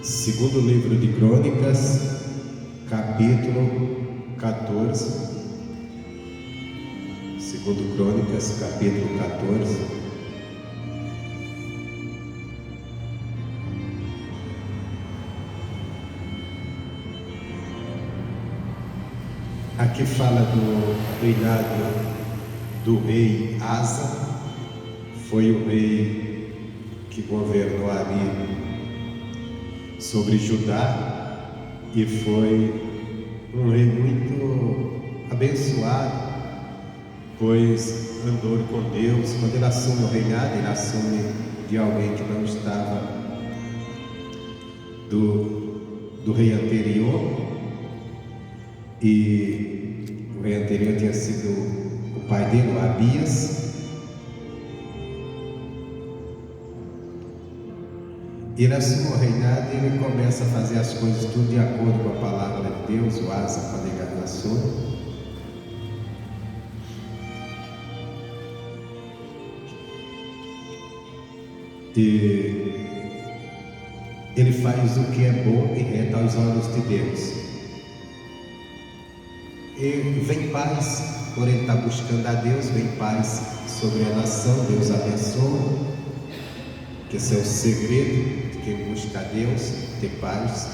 Segundo livro de Crônicas, capítulo 14. Segundo Crônicas, capítulo 14. Aqui fala do reinado do rei Asa. Foi o rei que governou ali sobre Judá e foi um rei muito abençoado, pois andou com Deus. Quando ele assume o reinado, ele assume de alguém que não estava do rei anterior, e o rei anterior tinha sido o pai dele, o Abias. Ele assume o reinado e ele começa a fazer as coisas tudo de acordo com a palavra de Deus. O Asa, quando ele assume, e ele faz o que é bom e reto aos olhos de Deus. E vem paz, por ele estar buscando a Deus, vem paz sobre a nação. Deus abençoa, que esse é o segredo de quem busca a Deus, ter paz.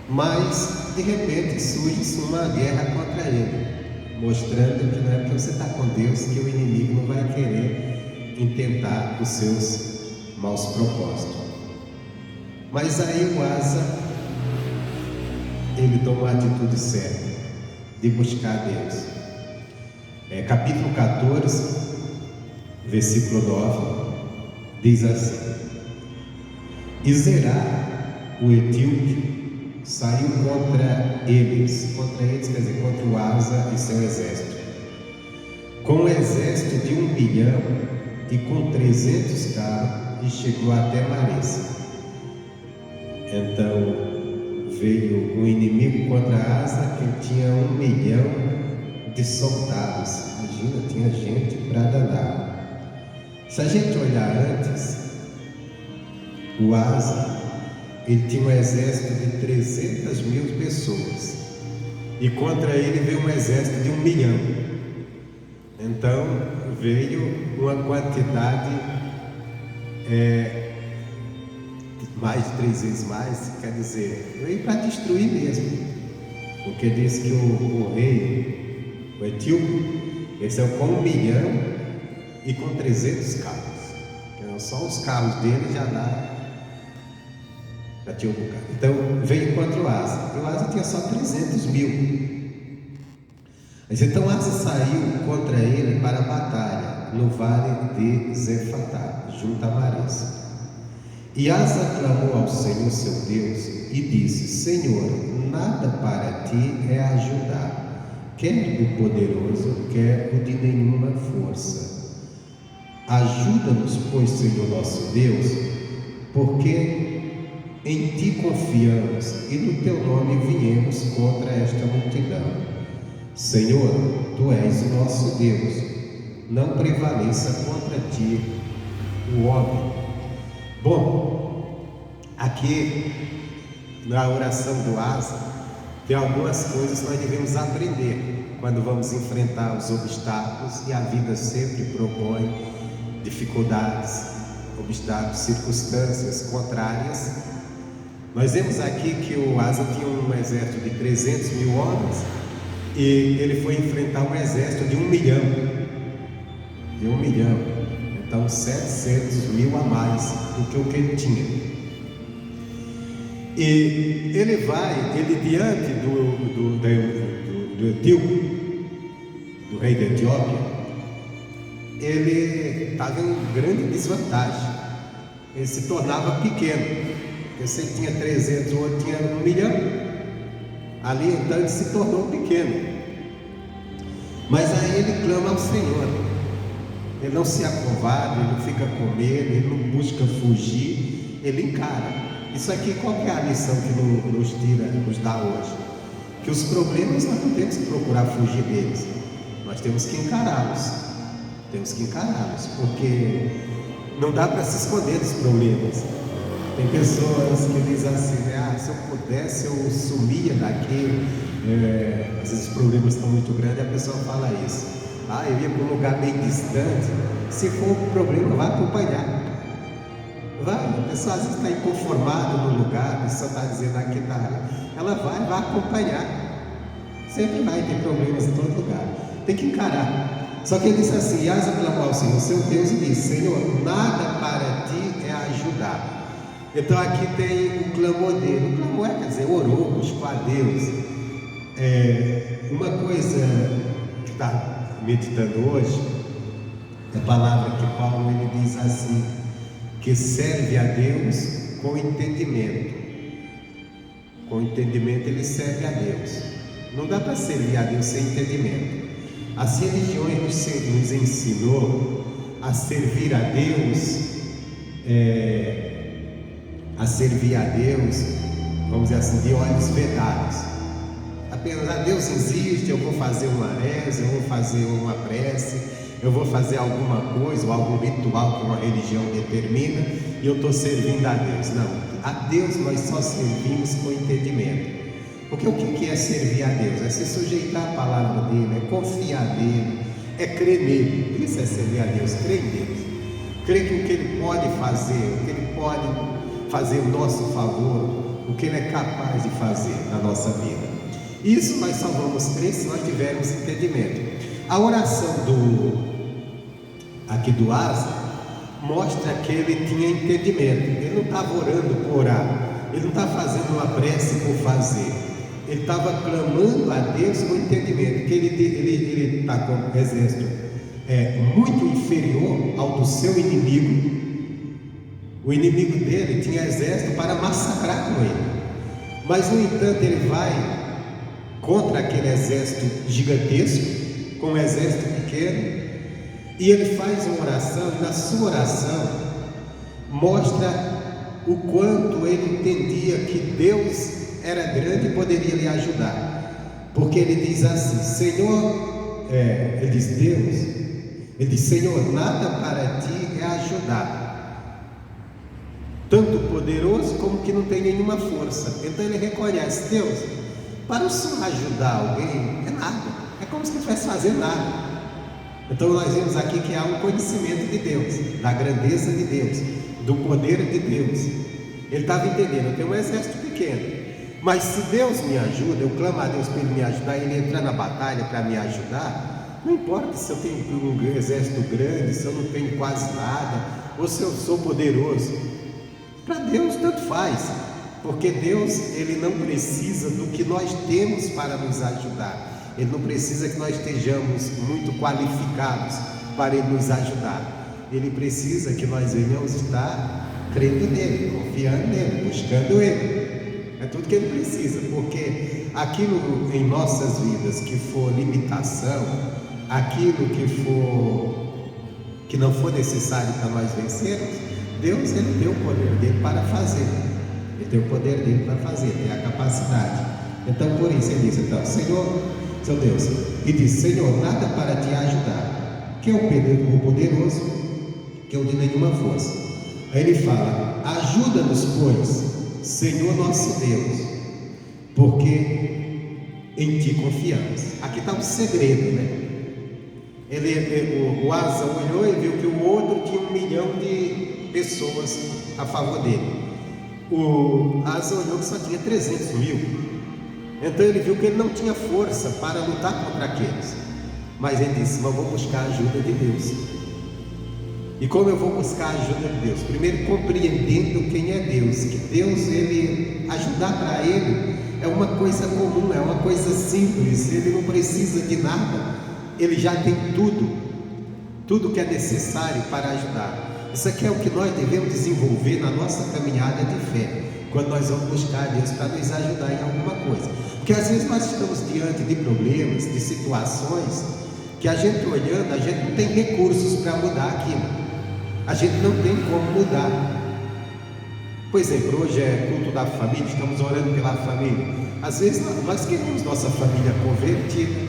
Mas de repente surge uma guerra contra ele, mostrando que não é porque você está com Deus que o inimigo não vai querer intentar os seus maus propósitos. Mas aí o Asa, ele toma uma atitude certa de buscar a Deus. Capítulo 14, versículo 9, diz assim: E Zerá, o etíope, saiu contra eles, quer dizer, contra o Asa e seu exército, com um exército de 1 milhão e com 300 carros, e chegou até Mares. Então veio o inimigo contra Asa, que tinha 1 milhão de soldados. Imagina, tinha gente para danar. Se a gente olhar antes, o Asa, ele tinha um exército de 300 mil pessoas, e contra ele veio um exército de 1 milhão. Então veio uma quantidade mais de 3 vezes mais, quer dizer, veio para destruir mesmo, porque diz que o rei, o etíope, ele saiu com 1 milhão e com 300 carros. Então, só os carros dele já tinha um bocado. Então veio contra o Asa, e o Asa tinha só 300 mil. Mas então Asa saiu contra ele para a batalha no vale de Zefatá, junto a Mares. E Asa clamou ao Senhor seu Deus e disse: Senhor, nada para ti é ajudar, quer o poderoso, quer o de nenhuma força. Ajuda-nos, pois, Senhor nosso Deus, porque em ti confiamos e no teu nome viemos contra esta multidão. Senhor, tu és o nosso Deus, não prevaleça contra ti o homem. Bom, aqui na oração do Asa tem algumas coisas que nós devemos aprender quando vamos enfrentar os obstáculos, e a vida sempre propõe dificuldades, obstáculos, circunstâncias contrárias. Nós vemos aqui que o Asa tinha um exército de 300 mil homens, e ele foi enfrentar um exército de 1 milhão. De 1 milhão. Então 700 mil a mais do que o que ele tinha. E ele diante do etíope, do rei da Etiópia, ele estava em grande desvantagem. Ele se tornava pequeno, porque se ele tinha 300, o outro tinha 1 milhão. Ali então ele se tornou pequeno. Mas aí ele clama ao Senhor. Ele não se acovarda, ele não fica com medo, ele não busca fugir, ele encara. Isso aqui, qual é a lição que nos dá hoje? Que os problemas nós não temos que procurar fugir deles, nós temos que encará-los. Porque não dá para se esconder dos problemas. Tem pessoas que dizem assim, né? Se eu pudesse, eu sumia daqui. Às vezes os problemas estão muito grandes, a pessoa fala isso. Eu ia para um lugar bem distante. Se for um problema, vai acompanhar. Vai, a pessoa às vezes está inconformada no lugar, a pessoa está dizendo aqui tá. Ela vai acompanhar. Sempre vai ter problemas em todo lugar. Tem que encarar. Só que ele disse assim: Asa clamou ao Senhor, seu Deus, e disse: Senhor, nada para ti é ajudar. Então aqui tem o clamor dele. O clamor quer dizer, orou, buscou a Deus. Uma coisa que está meditando hoje, a palavra que Paulo ele diz assim, que serve a Deus com entendimento. Com entendimento ele serve a Deus. Não dá para servir a Deus sem entendimento. As religiões nos ensinou a servir a Deus, vamos dizer assim, de olhos vedados. Apenas Deus existe, eu vou fazer uma reza, eu vou fazer uma prece, eu vou fazer alguma coisa, ou algum ritual que uma religião determina, e eu estou servindo a Deus. Não, a Deus nós só servimos com entendimento. Porque o que é servir a Deus? É se sujeitar à palavra dele, é confiar nele, é crer nele. Isso é servir a Deus, crer em Deus. Crer que o que ele pode fazer, o que ele pode fazer em nosso favor, o que ele é capaz de fazer na nossa vida. Isso nós só vamos crer se nós tivermos entendimento. A oração aqui do Asa mostra que ele tinha entendimento. Ele não estava orando por orar, ele não estava fazendo uma prece por fazer, ele estava clamando a Deus com entendimento, que ele está com um exército muito inferior ao do seu inimigo. O inimigo dele tinha exército para massacrar com ele, mas no entanto ele vai contra aquele exército gigantesco, com um exército pequeno, e ele faz uma oração, e na sua oração mostra o quanto ele entendia que Deus era grande e poderia lhe ajudar, porque ele diz assim, Senhor, ele diz Deus, ele diz, Senhor, nada para ti é ajudar, tanto poderoso como que não tem nenhuma força. Então ele reconhece, Deus, para o Senhor ajudar alguém, é nada, é como se não estivesse fazendo nada. Então nós vemos aqui que há um conhecimento de Deus, da grandeza de Deus, do poder de Deus. Ele estava entendendo, eu tenho um exército pequeno, mas se Deus me ajuda, eu clamo a Deus para Ele me ajudar, Ele entrar na batalha para me ajudar, não importa se eu tenho um exército grande, se eu não tenho quase nada, ou se eu sou poderoso, para Deus tanto faz, porque Deus Ele não precisa do que nós temos para nos ajudar. Ele não precisa que nós estejamos muito qualificados para Ele nos ajudar. Ele precisa que nós venhamos estar crendo nele, confiando nele, buscando Ele. É tudo que Ele precisa, porque aquilo em nossas vidas que for limitação, aquilo que não for necessário para nós vencermos, Deus Ele tem o poder dele para fazer. Ele tem o poder dele para fazer, tem a capacidade. Então por isso Ele diz, então, Senhor, seu Deus, e diz, Senhor, nada para te ajudar, que é o poderoso, que é o de nenhuma força. Aí ele fala, ajuda-nos, pois, Senhor nosso Deus, porque em ti confiamos. Aqui está um segredo, né? O Asa olhou e viu que o outro tinha 1 milhão de pessoas a favor dele. O Asa olhou que só tinha 300 mil. Então ele viu que ele não tinha força para lutar contra aqueles, mas ele disse, mas vou buscar a ajuda de Deus. E como eu vou buscar a ajuda de Deus? Primeiro compreendendo quem é Deus, que Deus, Ele, ajudar para Ele é uma coisa comum, é uma coisa simples, Ele não precisa de nada, Ele já tem tudo que é necessário para ajudar. Isso aqui é o que nós devemos desenvolver na nossa caminhada de fé, quando nós vamos buscar a Deus para nos ajudar em alguma coisa, porque às vezes nós estamos diante de problemas, de situações, que a gente olhando, a gente não tem recursos para mudar aquilo, a gente não tem como mudar. Por exemplo, hoje é culto da família, estamos orando pela família, às vezes nós queremos nossa família convertida,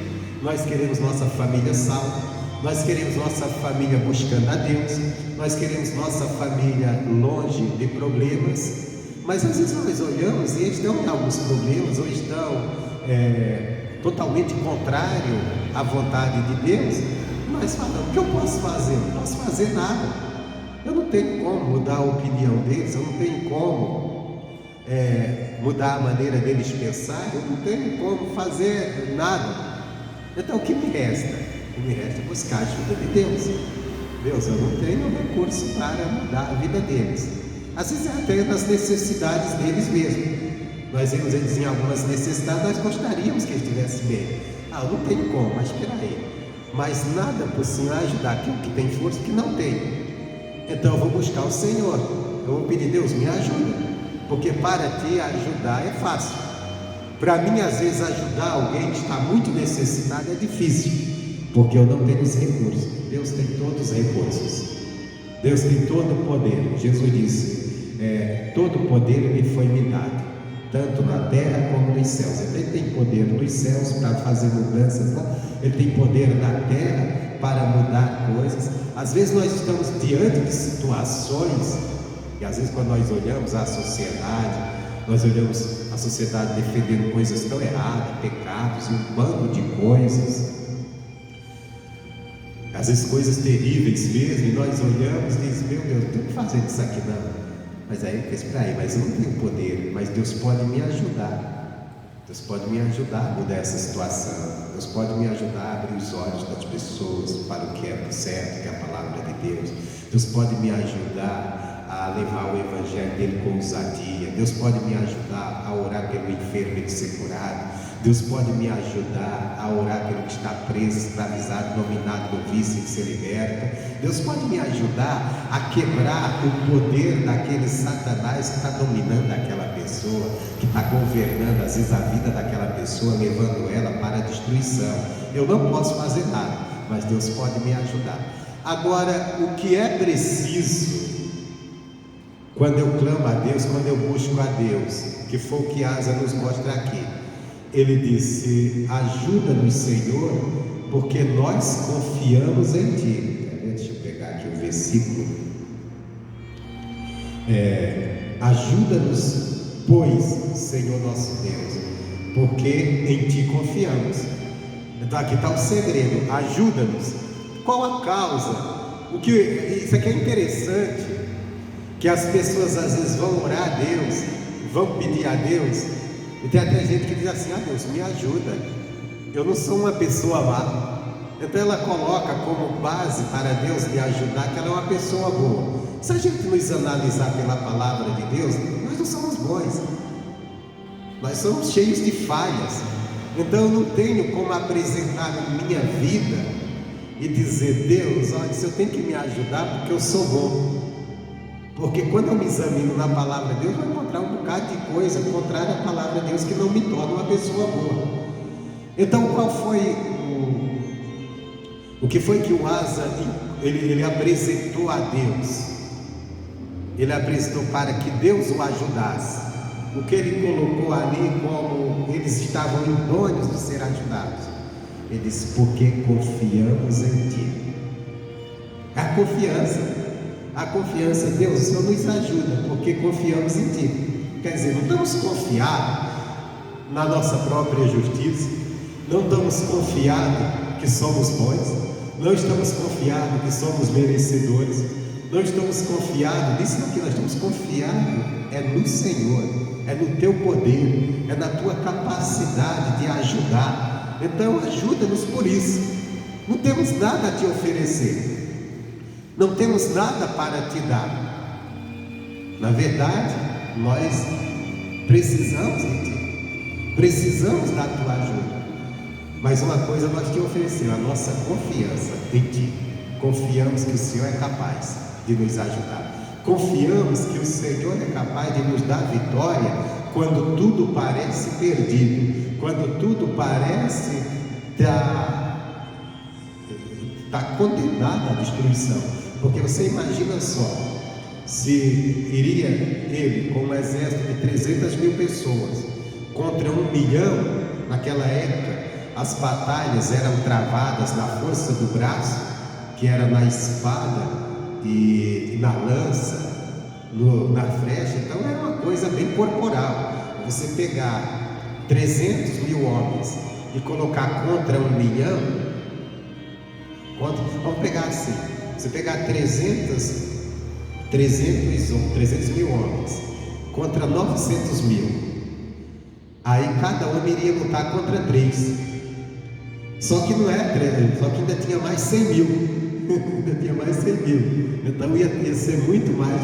nós queremos nossa família salva, nós queremos nossa família buscando a Deus, nós queremos nossa família longe de problemas, mas às vezes nós olhamos e eles estão em alguns problemas, ou estão totalmente contrário à vontade de Deus. Nós falamos: o que eu posso fazer? Eu não posso fazer nada, eu não tenho como mudar a opinião deles, eu não tenho como mudar a maneira deles pensar, eu não tenho como fazer nada. Então o que me resta? O que me resta é buscar a ajuda de Deus. Deus, eu não tenho recurso para mudar a vida deles, às vezes até nas necessidades deles mesmo. Nós vemos eles em algumas necessidades, nós gostaríamos que eles estivessem bem. Eu não tenho como, mas espera aí, mas nada possível ajudar aquilo que tem força que não tem. Então eu vou buscar o Senhor, eu vou pedir: Deus, me ajuda, porque para ti ajudar é fácil. Para mim, às vezes, ajudar alguém que está muito necessitado é difícil, porque eu não tenho os recursos. Deus tem todos os recursos, Deus tem todo o poder. Jesus disse: todo o poder me foi me dado, tanto na terra como nos céus. Então Ele tem poder nos céus para fazer mudanças, Ele tem poder na terra para mudar coisas. Às vezes nós estamos diante de situações, e às vezes quando nós olhamos a sociedade, nós olhamos a sociedade defendendo coisas tão erradas, pecados e um bando de coisas, às vezes coisas terríveis mesmo, e nós olhamos e dizemos: meu Deus, não estou fazendo isso aqui não. Mas aí eu espera aí, mas eu não tenho poder, mas Deus pode me ajudar. Deus pode me ajudar a mudar essa situação. Deus pode me ajudar a abrir os olhos das pessoas para o que é certo, que é a palavra de Deus. Deus pode me ajudar a levar o evangelho dele com ousadia. Deus pode me ajudar a orar pelo enfermo e ser curado. Deus pode me ajudar a orar pelo que está preso, escravizado, dominado do vício e ser liberto. Deus pode me ajudar a quebrar o poder daquele Satanás que está dominando aquela pessoa, que está governando às vezes a vida daquela pessoa, levando ela para a destruição. Eu não posso fazer nada, mas Deus pode me ajudar. Agora, o que é preciso quando eu clamo a Deus, quando eu busco a Deus, que foi o que Asa nos mostra aqui, ele disse: ajuda-nos, Senhor, porque nós confiamos em Ti. Deixa eu pegar aqui o versículo. Ajuda-nos, pois, Senhor nosso Deus, porque em Ti confiamos. Então aqui está o segredo: ajuda-nos. Qual a causa? Isso aqui é interessante, que as pessoas às vezes vão orar a Deus, vão pedir a Deus, e tem até gente que diz assim: Deus, me ajuda, eu não sou uma pessoa má. Então ela coloca como base para Deus me ajudar que ela é uma pessoa boa. Se a gente nos analisar pela palavra de Deus, nós não somos bons, nós somos cheios de falhas. Então eu não tenho como apresentar a minha vida e dizer: Deus, olha, se eu tenho que me ajudar porque eu sou bom. Porque quando eu me examino na palavra de Deus, eu vou encontrar um bocado de coisa contrária à palavra de Deus que não me torna uma pessoa boa. Então qual foi o que foi que o Asa ele apresentou a Deus? Ele apresentou para que Deus o ajudasse. O que ele colocou ali como eles estavam idôneos de ser ajudados? Ele disse: porque confiamos em Ti. A confiança, Deus, o Senhor nos ajuda, porque confiamos em Ti. Quer dizer, não estamos confiados na nossa própria justiça, não estamos confiados que somos bons, não estamos confiados que somos merecedores, não estamos confiados nisso aqui, nós estamos confiados no Senhor, no Teu poder, na Tua capacidade de ajudar. Então ajuda-nos por isso. Não temos nada a Te oferecer, não temos nada para Te dar. Na verdade, nós precisamos de Ti, precisamos da Tua ajuda. Mas uma coisa nós Te oferecemos: a nossa confiança em Ti. Confiamos que o Senhor é capaz de nos ajudar. Confiamos que o Senhor é capaz de nos dar vitória quando tudo parece perdido, quando tudo parece estar condenado à destruição. Porque você imagina só, se iria ele com um exército de 300 mil pessoas contra 1 milhão naquela época, as batalhas eram travadas na força do braço, que era na espada e na lança, na flecha. Então era uma coisa bem corporal. Você pegar 300 mil homens e colocar contra 1 milhão, vamos pegar assim, você pegar 300 mil homens contra 900 mil, aí cada homem iria lutar contra 3. Só que não é 3, só que ainda tinha mais 100 mil. Ainda tinha mais 100 mil. Então ia ser muito mais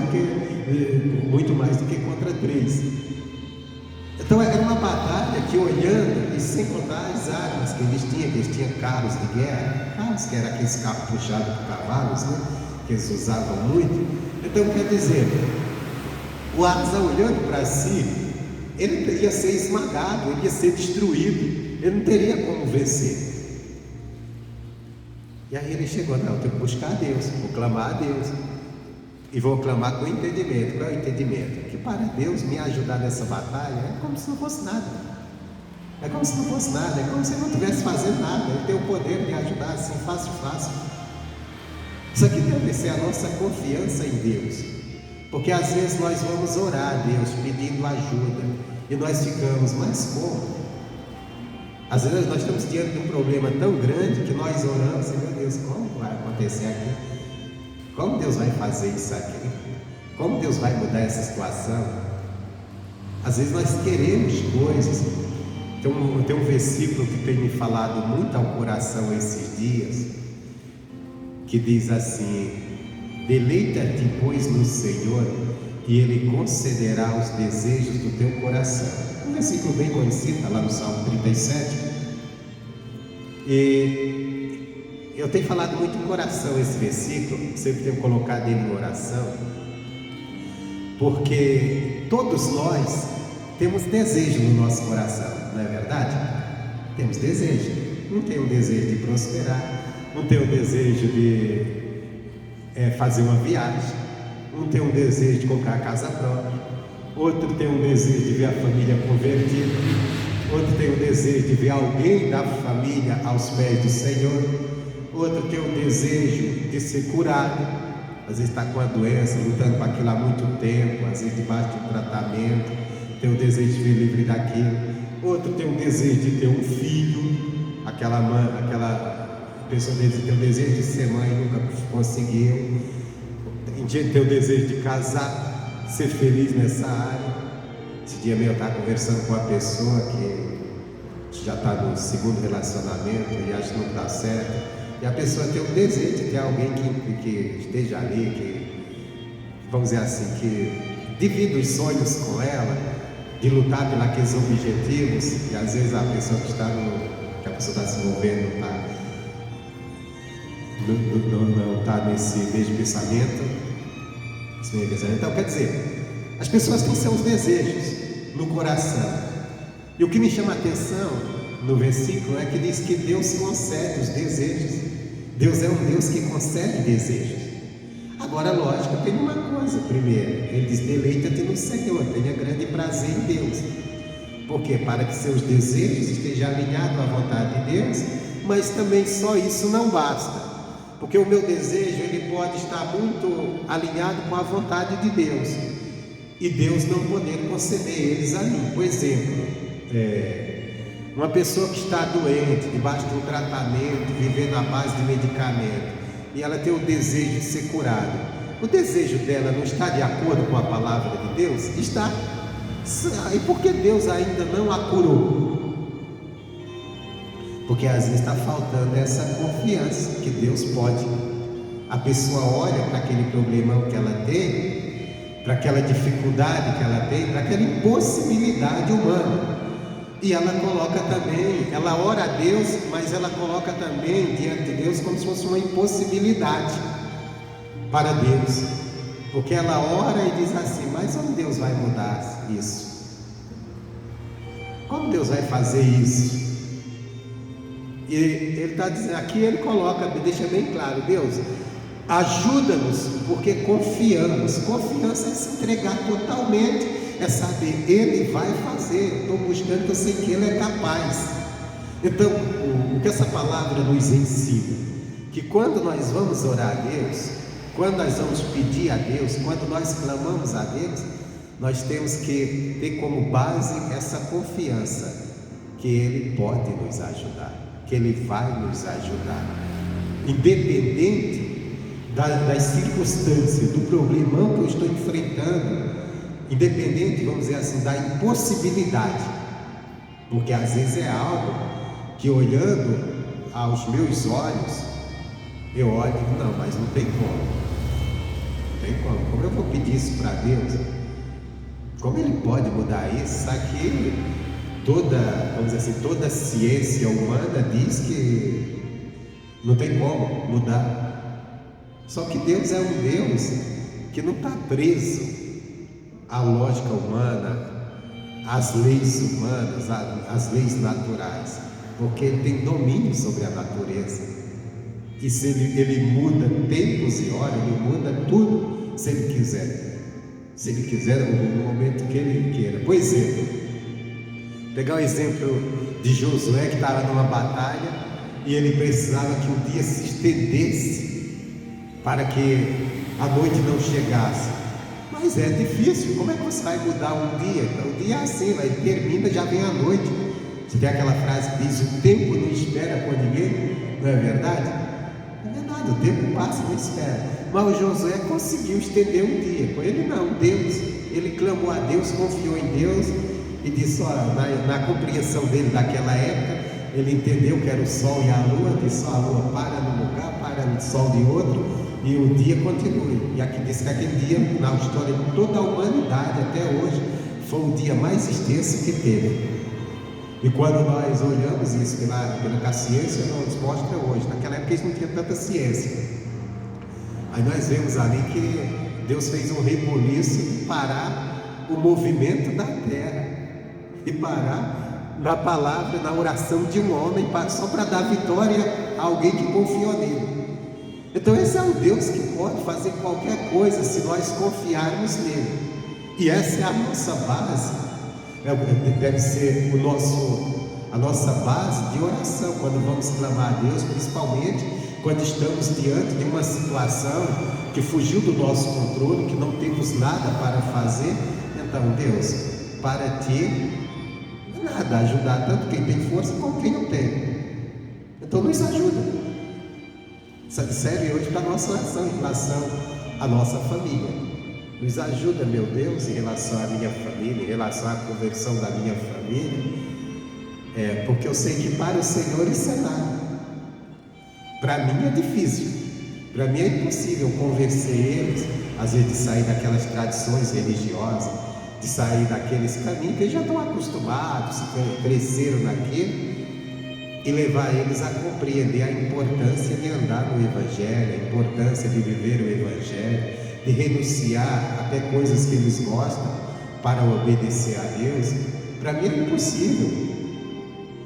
do que contra 3. Então era uma batalha que, olhando, e sem contar as armas que eles tinham carros de guerra, carros que eram aqueles carros puxados por cavalos, né? Que eles usavam muito. Então quer dizer, o Asa, olhando para si, ele ia ser esmagado, ele ia ser destruído, ele não teria como vencer. E aí ele chegou: não, eu tenho que buscar a Deus, vou clamar a Deus, e vou clamar com entendimento. Qual é o entendimento? Que para Deus me ajudar nessa batalha é como se não fosse nada. É como se não fosse nada, é como se ele não estivesse fazendo nada. Ele tem o poder de me ajudar assim, fácil. Isso aqui deve ser a nossa confiança em Deus, porque às vezes nós vamos orar a Deus pedindo ajuda, e nós ficamos: mas como? Às vezes nós estamos diante de um problema tão grande que nós oramos: meu Deus, como vai acontecer aqui? Como Deus vai fazer isso aqui? Como Deus vai mudar essa situação? Às vezes nós queremos coisas. Tem um versículo que tem me falado muito ao coração esses dias, que diz assim: deleita-te, pois, no Senhor, e Ele concederá os desejos do teu coração. Um versículo bem conhecido, está lá no Salmo 37. E eu tenho falado muito em coração esse versículo, sempre tenho colocado ele em oração, porque todos nós temos desejo no nosso coração, não é verdade? Temos desejo. Um tem o desejo de prosperar, um tem o desejo de fazer uma viagem, um tem um desejo de comprar casa própria, outro tem um desejo de ver a família convertida, outro tem o desejo de ver alguém da família aos pés do Senhor, outro tem o desejo de ser curado, às vezes está com a doença, lutando com aquilo há muito tempo, às vezes debaixo de um tratamento, tem o desejo de ver livre daquilo. Outro tem o desejo de ter um filho, aquela pessoa tem o desejo de ser mãe e nunca conseguiu. Tem o desejo de casar, ser feliz nessa área. Esse dia mesmo eu estava conversando com uma pessoa que já está no segundo relacionamento e acha que não está certo, e a pessoa tem o desejo de ter alguém que esteja ali, que, vamos dizer assim, que divida os sonhos com ela, de lutar por aqueles objetivos, e às vezes a pessoa que a pessoa está se envolvendo não está nesse mesmo pensamento. Então, quer dizer, as pessoas têm seus desejos no coração, e o que me chama a atenção no versículo é que diz que Deus concede os desejos. Deus é um Deus que concede desejos. Agora, lógico, tem uma coisa. Primeiro, ele diz: deleita-te no Senhor, tenha grande prazer em Deus. Por quê? Para que seus desejos estejam alinhados à vontade de Deus. Mas também só isso não basta, porque o meu desejo ele pode estar muito alinhado com a vontade de Deus, e Deus não poder conceder eles a mim. Por exemplo, uma pessoa que está doente, debaixo de um tratamento, vivendo à base de medicamento, e ela tem o desejo de ser curada. O desejo dela não está de acordo com a palavra de Deus? Está. E por que Deus ainda não a curou? Porque às vezes está faltando essa confiança que Deus pode. A pessoa olha para aquele problemão que ela tem, para aquela dificuldade que ela tem, para aquela impossibilidade humana, e ela coloca também, ela ora a Deus, mas ela coloca também diante de Deus como se fosse uma impossibilidade para Deus, porque ela ora e diz assim: mas como Deus vai mudar isso? Como Deus vai fazer isso? E ele está dizendo aqui, ele coloca, deixa bem claro: Deus, ajuda-nos, porque confiamos. Confiança é se entregar totalmente, é saber, Ele vai fazer. Estou buscando, que eu sei que Ele é capaz. Então, o que essa palavra nos ensina? Que quando nós vamos orar a Deus, quando nós vamos pedir a Deus, quando nós clamamos a Deus, nós temos que ter como base essa confiança que Ele pode nos ajudar, que Ele vai nos ajudar, independente das circunstâncias, do problemão que eu estou enfrentando, independente, vamos dizer assim, da impossibilidade, porque às vezes é algo que, olhando aos meus olhos, eu olho e digo, não, mas não tem como, não tem como eu vou pedir isso para Deus? Como Ele pode mudar isso? Sabe que vamos dizer assim, toda a ciência humana diz que não tem como mudar. Só que Deus é um Deus que não está preso à lógica humana, às leis humanas, às leis naturais, porque Ele tem domínio sobre a natureza. E se ele muda tempos e horas, Ele muda tudo, se Ele quiser. Se Ele quiser, no momento que Ele queira. Por exemplo, pegar o exemplo de Josué, que estava numa batalha e ele precisava que o dia se estendesse para que a noite não chegasse. Mas é difícil, como é que você vai mudar um dia? Então, o dia é assim, vai, termina, já vem a noite. Você tem aquela frase que diz, o tempo não espera por ninguém, não é verdade? É verdade, o tempo passa e não espera. Mas o Josué conseguiu estender um dia, com ele não, Deus, ele clamou a Deus, confiou em Deus e disse, olha, na compreensão dele daquela época, ele entendeu que era o sol e a lua, disse, a lua para num lugar, para no sol de outro, e o dia continue. E aqui diz que aquele dia, na história de toda a humanidade até hoje, foi o dia mais extenso que teve. E quando nós olhamos isso pela ciência, nos mostra hoje. Naquela época eles não tinham tanta ciência. Aí nós vemos ali que Deus fez um reboliço de parar o movimento da terra e parar na palavra, na oração de um homem, só para dar vitória a alguém que confiou nele. Então esse é o Deus que pode fazer qualquer coisa se nós confiarmos nele. E essa é a nossa base, deve ser a nossa base de oração, quando vamos clamar a Deus, principalmente quando estamos diante de uma situação que fugiu do nosso controle, que não temos nada para fazer. Então, Deus, para Ti, nada, ajudar tanto quem tem força como quem não tem. Então nos ajuda. Serve hoje para a nossa oração em relação à nossa família. Nos ajuda, meu Deus, em relação à minha família, em relação à conversão da minha família, porque eu sei que para o Senhor isso é nada. Para mim é difícil, para mim é impossível convencer eles, às vezes, de sair daquelas tradições religiosas, de sair daqueles caminhos que eles já estão acostumados, cresceram naquilo, e levar eles a compreender a importância de andar no Evangelho, a importância de viver o Evangelho, de renunciar até coisas que eles gostam para obedecer a Deus. Para mim é impossível,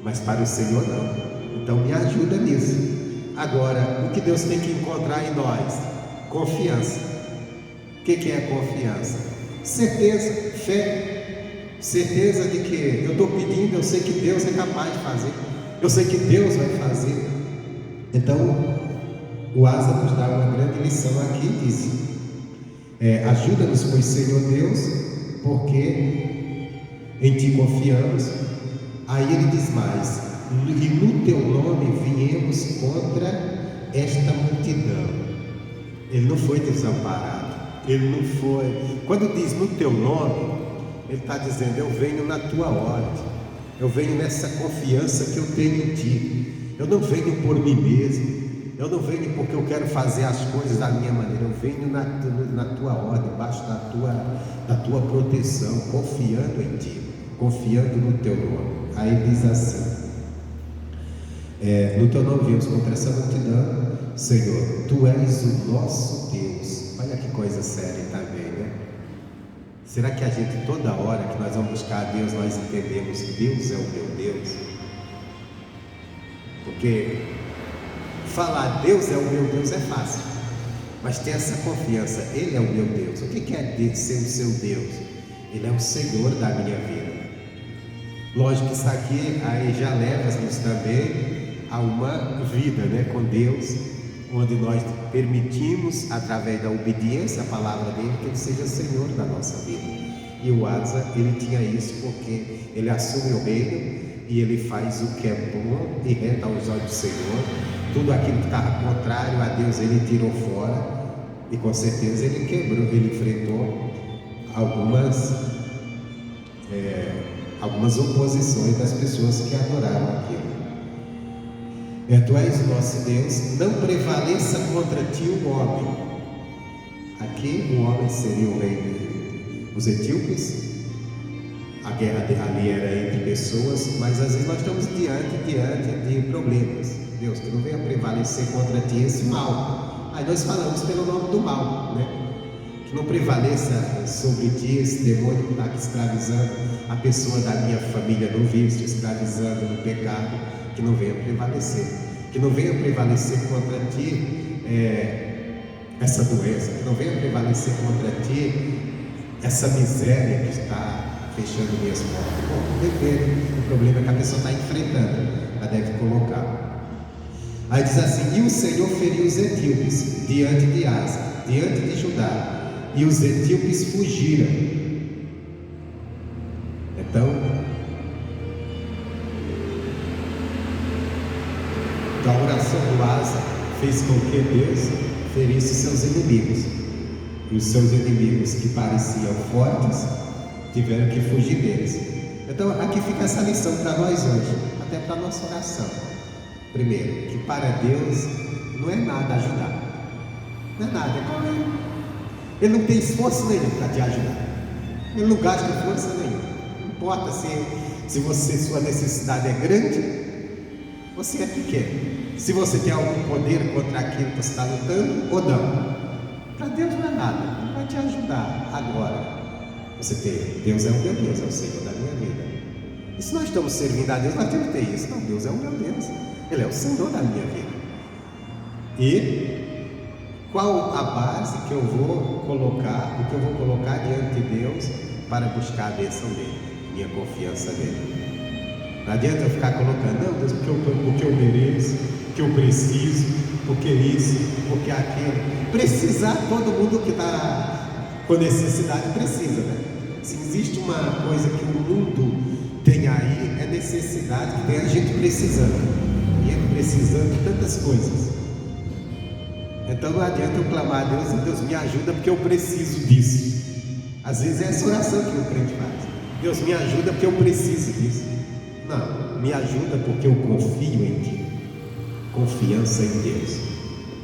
mas para o Senhor não. Então me ajuda nisso. Agora, o que Deus tem que encontrar em nós? Confiança. O que é confiança? Certeza, fé, certeza de que eu estou pedindo, eu sei que Deus é capaz de fazer, eu sei que Deus vai fazer. Então, o Asa nos dá uma grande lição aqui, diz, ajuda-nos, pois, Senhor Deus, porque em Ti confiamos. Aí ele diz mais, e no Teu nome viemos contra esta multidão. Ele não foi desamparado, ele não foi. Quando diz no Teu nome, ele está dizendo, eu venho na Tua ordem, eu venho nessa confiança que eu tenho em Ti. Eu não venho por mim mesmo, eu não venho porque eu quero fazer as coisas da minha maneira, eu venho na Tua ordem, debaixo da tua proteção, confiando em Ti, confiando no Teu nome. Aí diz assim, no Teu nome viemos contra essa multidão, Senhor, Tu és o nosso Deus. Olha que coisa séria também, né? Será que a gente, toda hora que nós vamos buscar a Deus, nós entendemos que Deus é o meu Deus? Porque falar Deus é o meu Deus é fácil, mas ter essa confiança, Ele é o meu Deus. O que é ser o seu Deus? Ele é o Senhor da minha vida. Lógico que isso aqui aí já leva-nos também a uma vida, né, com Deus, onde nós permitimos, através da obediência à palavra dele, que ele seja Senhor da nossa vida. E o Asa, ele tinha isso porque ele assume o reino e ele faz o que é bom e reto aos olhos do Senhor. Tudo aquilo que estava contrário a Deus, ele tirou fora. E com certeza ele quebrou, ele enfrentou algumas oposições das pessoas que adoraram aquilo. Tu és o nosso Deus, não prevaleça contra ti o homem. Aqui o homem seria o rei dos etíopes. A guerra ali era entre pessoas, mas às vezes nós estamos diante de problemas. Deus, que não venha prevalecer contra ti esse mal. Aí nós falamos pelo nome do mal, né? Que não prevaleça sobre ti esse demônio que está aqui escravizando a pessoa da minha família no vício, escravizando no pecado, que não venha prevalecer. Que não venha prevalecer contra ti essa doença, que não venha prevalecer contra ti essa miséria que está fechando minhas portas. Bom, depende do problema que a pessoa está enfrentando, ela deve colocar. Aí diz assim: e o Senhor feriu os etíopes diante de Asa, diante de Judá, e os etíopes fugiram. Então a oração do Asa fez com que Deus ferisse seus inimigos, e os seus inimigos que pareciam fortes tiveram que fugir deles. Então aqui fica essa lição para nós hoje, até para a nossa oração. Primeiro, que para Deus não é nada ajudar, não é nada, Ele não tem esforço nenhum para te ajudar, Ele não gasta força nenhuma. Não importa se sua necessidade é grande, você é pequeno, se você tem algum poder contra aquilo que você está lutando ou não. Para Deus não é nada, Ele vai te ajudar agora. Deus é o meu Deus, é o Senhor da minha vida. E se nós estamos servindo a Deus, nós temos que ter isso. Não, Deus é o meu Deus, Ele é o Senhor da minha vida. E qual a base que eu vou colocar, o que eu vou colocar diante de Deus para buscar a bênção dele, minha confiança nele? Não adianta eu ficar colocando, não, Deus, porque eu mereço, porque eu preciso, porque isso, porque aquilo. Precisar, todo mundo que está com necessidade precisa, né? Se existe uma coisa que o mundo tem aí, é necessidade, que tem a gente precisando. Precisando de tantas coisas. Então não adianta eu clamar a Deus: Deus me ajuda porque eu preciso disso. Às vezes é essa oração que o crente faz: Deus me ajuda porque eu preciso disso. Não, me ajuda porque eu confio em Ti. Confiança em Deus.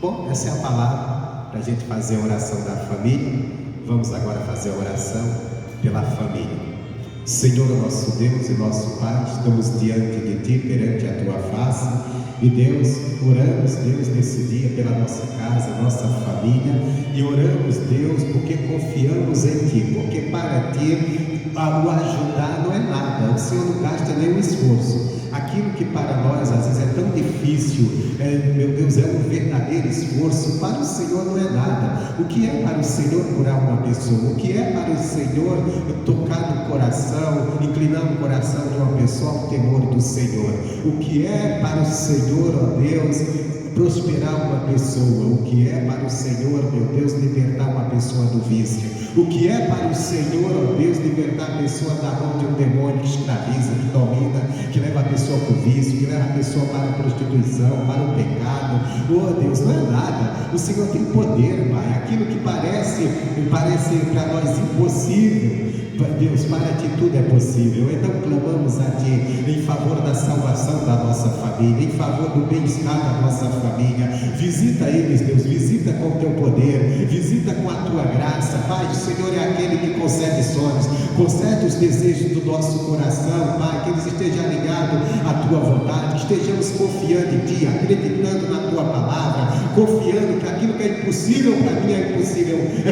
Bom, essa é a palavra para a gente fazer a oração da família. Vamos agora fazer a oração pela família. Senhor, nosso Deus e nosso Pai, estamos diante de Ti, perante a Tua face. E Deus, oramos, Deus, nesse dia pela nossa casa, nossa família, e oramos, Deus, porque confiamos em Ti, porque para Ti o ajudar não é nada, o Senhor não gasta nenhum esforço. Aquilo que para nós às vezes é tão difícil, meu Deus, é um verdadeiro esforço, para o Senhor não é nada. O que é para o Senhor curar uma pessoa? O que é para o Senhor tocar no coração, inclinar o coração de uma pessoa ao temor do Senhor? O que é para o Senhor, ó Deus, prosperar uma pessoa? O que é para o Senhor, meu Deus, libertar uma pessoa do vício? O que é para o Senhor, ó Deus, libertar a pessoa da mão de um demônio que escraviza, que domina, que leva a pessoa para o vício, que leva a pessoa para a prostituição, para o pecado? Oh Deus, não é nada. O Senhor tem poder, Pai. Aquilo que parece para nós impossível, Deus, para Ti tudo é possível. Então clamamos a Ti em favor da salvação da nossa família, em favor do bem-estar da nossa família. Visita eles, Deus, visita com o Teu poder, visita com a Tua graça. Pai, o Senhor é aquele que concede sonhos, concede os desejos do nosso coração, Pai, que eles estejam ligados à Tua vontade, que estejamos confiando em Ti, acreditando na Tua palavra, confiando que aquilo que é impossível para mim é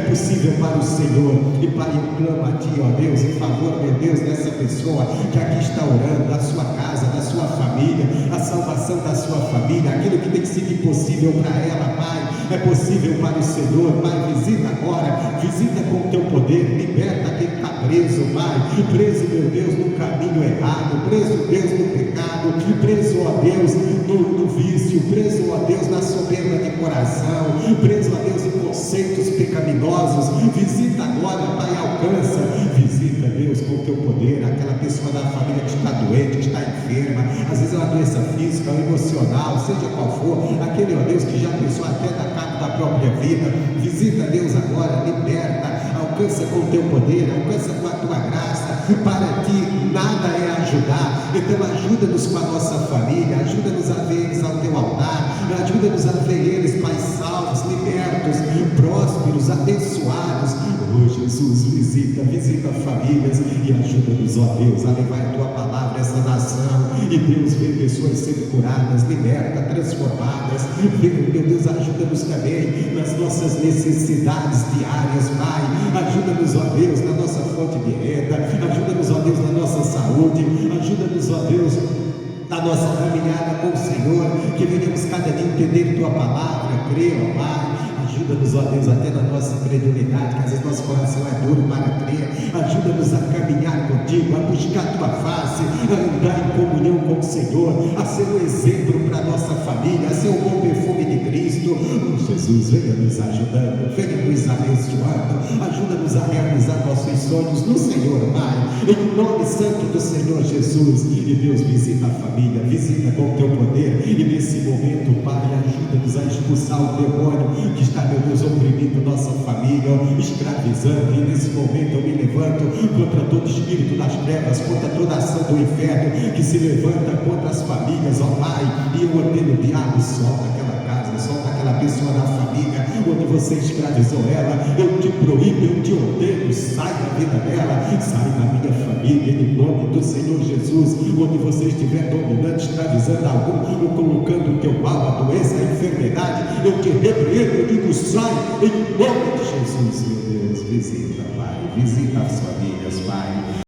possível para o Senhor. E Pai, eu clamo a Ti, ó Deus, em favor, meu Deus, dessa pessoa que aqui está orando, da sua casa, da sua família. família, a salvação da sua família, aquilo que tem sido impossível para ela, Pai, é possível para o Senhor. Pai, visita agora, visita com o teu poder, liberta quem está preso, Pai, preso, meu Deus, no caminho errado, preso, Deus, no pecado, preso, ó Deus, no vício, preso, ó Deus, na soberba de coração, preso, ó Deus, em conceitos pecaminosos. Visita agora, Pai, alcança, visita, Deus, com o teu poder, aquela pessoa da família que está doente, que está enferma, às vezes é uma doença física ou emocional, seja qual for, aquele, ó Deus, que já pensou até dar cabo da própria vida. Visita, Deus, agora, liberta, alcança com o teu poder, alcança com a tua graça. Para ti nada é ajudar, então ajuda-nos com a nossa família, ajuda-nos a ver eles ao teu altar, ajuda-nos a ver eles, Pai, salvos, libertos, prósperos, abençoados. Oh Jesus, visita famílias e ajuda-nos, ó Deus, a levar a tua palavra a essa nação. E Deus, vê pessoas sendo curadas, liberta, transformadas. Meu Deus, ajuda-nos também nas nossas necessidades diárias, Pai. Ajuda-nos, ó Deus, na nossa fonte de renda, ajuda-nos, ó Deus, na nossa saúde, ajuda-nos, ó Deus, na nossa caminhada com o Senhor, que venhamos cada dia entender tua palavra, crer, ó Pai. Ajuda-nos, ó Deus, até na nossa incredulidade, que às vezes nosso coração é duro para crer. Ajuda-nos a caminhar contigo, a buscar a tua face, a andar em comunhão com o Senhor, a ser um exemplo para a nossa família, a ser o bom perfume de Cristo. Oh Jesus, venha nos ajudando, venha nos abençoando, ajuda-nos a realizar nossos sonhos no Senhor, Pai, em nome santo do Senhor Jesus. E Deus, visita a família, visita com o teu poder, e nesse momento, Pai, ajuda-nos a expulsar o demônio que está, meu Deus, oprimindo nossa família, escravizando. E nesse momento eu me levanto contra todo espírito das trevas, contra toda ação do inferno que se levanta contra as famílias, ó Pai, e eu ordeno o diabo, solta aquela casa, solta aquela pessoa da família onde você escravizou ela. Eu te proíbo, eu te ordeno, sai da vida dela, sai da minha família, em nome do Senhor Jesus. Onde você estiver dominando, escravizando algum, ou colocando o teu mal, a doença, a enfermidade, eu te repreendo, eu digo, sai, em nome de Jesus. Meu Deus, visita, Pai, visita as famílias, Pai.